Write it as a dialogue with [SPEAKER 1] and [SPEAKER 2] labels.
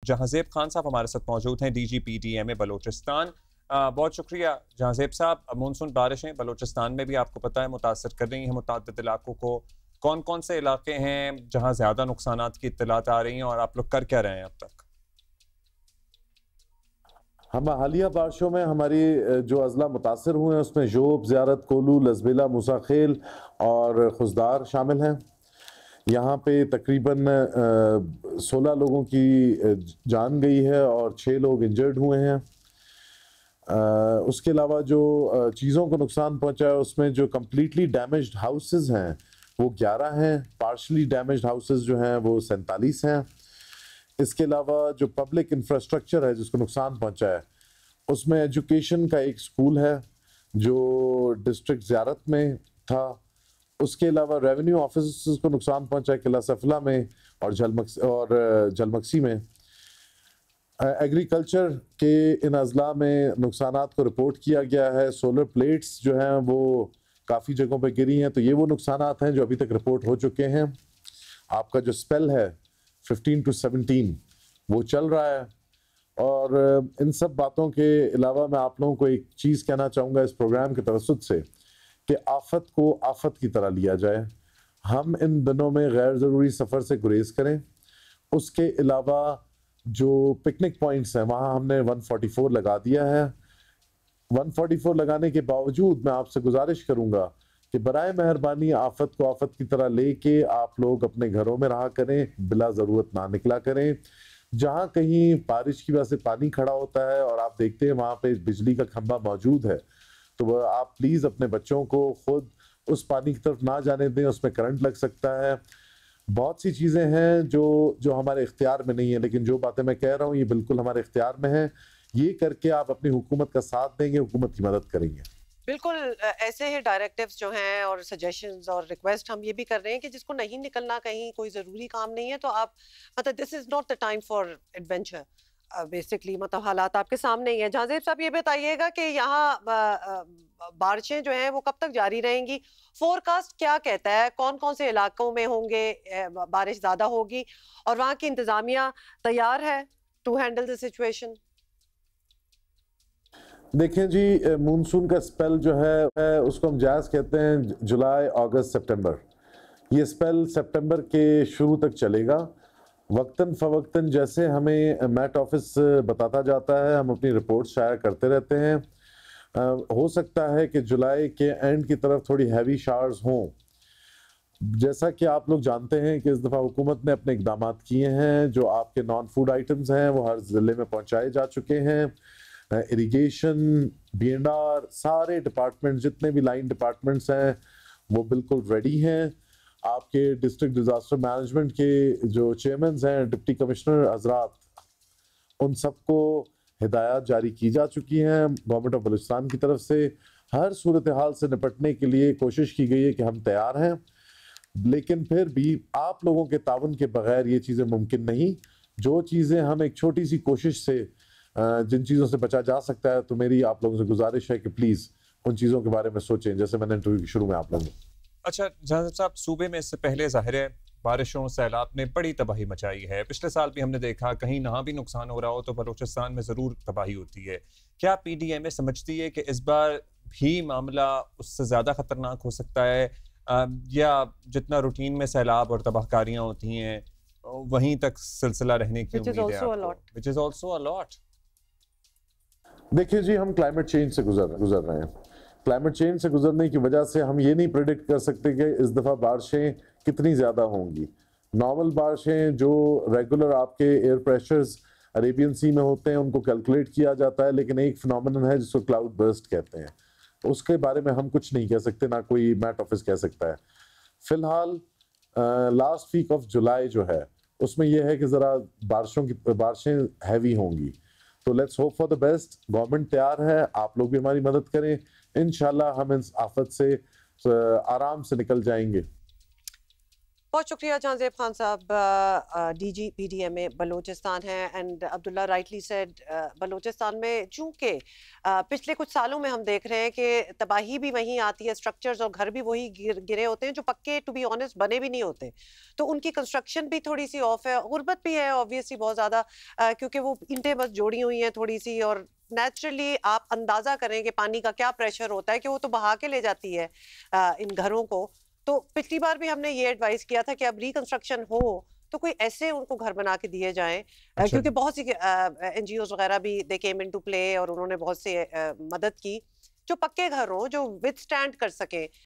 [SPEAKER 1] जहांजेब खान साहब हमारे साथ मौजूद हैं, DGPDMA बलोचिस्तान। बहुत शुक्रिया जहांजेब साहब। मानसून बारिशें बलोचिस्तान में भी आपको पता है मुतासर कर रही हैं मुतअद्दिद इलाकों को। कौन कौन से इलाके हैं जहां ज़्यादा नुकसानात की इत्तलात आ रही हैं और आप लोग कर क्या रहे हैं अब तक?
[SPEAKER 2] हम हालिया बारिशों में हमारी जो अजला मुतासर हुए हैं उसमें जोब, ज़ियारत, कोलू, लजबेला, मूसाखेल और खुजदार शामिल हैं। यहाँ पे तकरीबन 16 लोगों की जान गई है और 6 लोग इंजर्ड हुए हैं। उसके अलावा जो चीज़ों को नुकसान पहुँचा है उसमें जो कम्प्लीटली डैमेज्ड हाउसेस हैं वो 11 हैं, पार्शली डैमेज्ड हाउसेस जो हैं वो 47 हैं। इसके अलावा जो पब्लिक इंफ्रास्ट्रक्चर है जिसको नुकसान पहुँचा है उसमें एजुकेशन का एक स्कूल है जो डिस्ट्रिक्ट ज़ियारत में था। उसके अलावा रेवेन्यू ऑफिस को नुकसान पहुँचा है किला सफला में और जलमक्सी में। एग्रीकल्चर के इन अजला में नुकसानात को रिपोर्ट किया गया है। सोलर प्लेट्स जो हैं वो काफ़ी जगहों पे गिरी हैं, तो ये वो नुकसानात हैं जो अभी तक रिपोर्ट हो चुके हैं। आपका जो स्पेल है 15 to 17 वो चल रहा है। और इन सब बातों के अलावा मैं आप लोगों को एक चीज़ कहना चाहूँगा इस प्रोग्राम के तवसुत से कि आफत को आफत की तरह लिया जाए। हम इन दिनों में गैर ज़रूरी सफ़र से गुरेज करें। उसके अलावा जो पिकनिक पॉइंट्स हैं वहाँ हमने 144 लगा दिया है। 144 लगाने के बावजूद मैं आपसे गुजारिश करूँगा कि बराए मेहरबानी आफत को आफत की तरह लेके आप लोग अपने घरों में रहा करें, बिला ज़रूरत ना निकला करें। जहाँ कहीं बारिश की वजह से पानी खड़ा होता है और आप देखते हैं वहाँ पे बिजली का खंभा मौजूद है, तो आप प्लीज़ अपने बच्चों को खुद उस पानी की तरफ ना जाने दें, उसमें करंट लग सकता है। बहुत सी चीज़ें हैं जो हमारे इख्तियार में नहीं है, लेकिन जो बातें मैं कह रहा हूँ ये बिल्कुल हमारे इख्तियार में है। ये करके आप अपनी हुकूमत का साथ देंगे, हुकूमत की मदद करेंगे।
[SPEAKER 3] बिल्कुल ऐसे ही डायरेक्टिव्स जो हैं और सजेशंस और रिक्वेस्ट हम ये भी कर रहे हैं कि जिसको नहीं निकलना, कहीं कोई ज़रूरी काम नहीं है, तो आप मतलब this is not the time for adventure. Basically मतलब हालात आपके सामने ही है। जहांजेब साहब ये बताइएगा कि यहाँ बारिशें जो हैं वो कब तक जारी रहेंगी? फोरकास्ट क्या कहता है? कौन कौन से इलाकों में होंगे बारिश ज़्यादा होगी और वहाँ की इंतज़ामिया तैयार है टू हैंडल द सिचुएशन?
[SPEAKER 2] देखें जी, मानसून का स्पेल जो है उसको हम जायज़ कहते हैं जुलाई, अगस्त, सितंबर। ये स्पेल सितंबर के शुरू तक चलेगा। वक्तन फ़वक्तन जैसे हमें मैट ऑफिस बताता जाता है हम अपनी रिपोर्ट शाया करते रहते हैं। हो सकता है कि जुलाई के एंड की तरफ थोड़ी हैवी शावर्स हों। जैसा कि आप लोग जानते हैं कि इस दफ़ा हुकूमत ने अपने इक़दाम किए हैं, जो आपके नॉन फूड आइटम्स हैं वो हर ज़िले में पहुँचाए जा चुके हैं। इरिगेशन, B&R, सारे डिपार्टमेंट जितने भी लाइन डिपार्टमेंट्स हैं वो बिल्कुल रेडी हैं। आपके डिस्ट्रिक्ट डिजास्टर मैनेजमेंट के जो चेयरमैन हैं, डिप्टी कमिश्नर हजरात, उन सबको हिदायत जारी की जा चुकी हैं गवर्नमेंट ऑफ बलूचिस्तान की तरफ से। हर सूरत हाल से निपटने के लिए कोशिश की गई है कि हम तैयार हैं, लेकिन फिर भी आप लोगों के ताउन के बगैर ये चीज़ें मुमकिन नहीं। जो चीज़ें हम एक छोटी सी कोशिश से जिन चीज़ों से बचा जा सकता है, तो मेरी आप लोगों से गुजारिश है कि प्लीज़ उन चीज़ों के बारे में सोचें, जैसे मैंने इंटरव्यू के शुरू में आप लोगों को।
[SPEAKER 1] अच्छा जहांजेब साहब, सूबे में इससे पहले ज़ाहिर है बारिशों सैलाब ने बड़ी तबाही मचाई है। पिछले साल भी हमने देखा कहीं ना भी नुकसान हो रहा हो तो बलूचिस्तान में ज़रूर तबाही होती है। क्या PDMA समझती है कि इस बार भी मामला उससे ज़्यादा ख़तरनाक हो सकता है, या जितना रूटीन में सैलाब और तबाहकारियाँ होती हैं वहीं तक सिलसिला रहने की उम्मीद है आपको? Which is also a lot.
[SPEAKER 2] देखिए जी, हम क्लाइमेट चेंज से गुजर रहे हैं। क्लाइमेट चेंज से गुजरने की वजह से हम ये नहीं प्रेडिक्ट कर सकते कि इस दफ़ा बारिशें कितनी ज़्यादा होंगी। नॉर्मल बारिशें जो रेगुलर आपके एयर प्रेशर्स अरेबियन सी में होते हैं उनको कैलकुलेट किया जाता है, लेकिन एक फिनोमेनन है जिसको क्लाउड बर्स्ट कहते हैं, तो उसके बारे में हम कुछ नहीं कह सकते, ना कोई मैट ऑफिस कह सकता है। फिलहाल लास्ट वीक ऑफ जुलाई जो है उसमें यह है कि ज़रा बारिशें हैवी होंगी, तो let's hope for the best. Government तैयार है, आप लोग भी हमारी मदद करें, इंशाल्लाह हम इस आफत से आराम से निकल जाएंगे।
[SPEAKER 3] बहुत शुक्रिया जहांजेब खान साहब, डीजी पीडीएमए बलूचिस्तान है। And Abdullah rightly said, Balochistan में चूंकि पिछले कुछ सालों में हम देख रहे हैं कि तबाही भी वहीं आती है, स्ट्रक्चर्स और घर भी वही गिरे होते हैं जो पक्के टू बी ऑनेस्ट बने भी नहीं होते, तो उनकी कंस्ट्रक्शन भी थोड़ी सी ऑफ है। गुर्बत भी है ऑब्वियसली बहुत ज़्यादा, क्योंकि वो ईंटें बस जोड़ी हुई हैं थोड़ी सी, और नेचुरली आप अंदाजा करें कि पानी का क्या प्रेशर होता है कि वो तो बहा के ले जाती है इन घरों को। तो पिछली बार भी हमने ये एडवाइस किया था कि अब रिकंस्ट्रक्शन हो तो कोई ऐसे उनको घर बना के दिए जाएं,
[SPEAKER 1] अच्छा
[SPEAKER 3] क्योंकि
[SPEAKER 1] जी।
[SPEAKER 3] बहुत सी एनजीओज वगैरह भी दे केम इनटू प्ले और उन्होंने बहुत से मदद की, जो पक्के घर हों जो विद स्टैंड कर सकें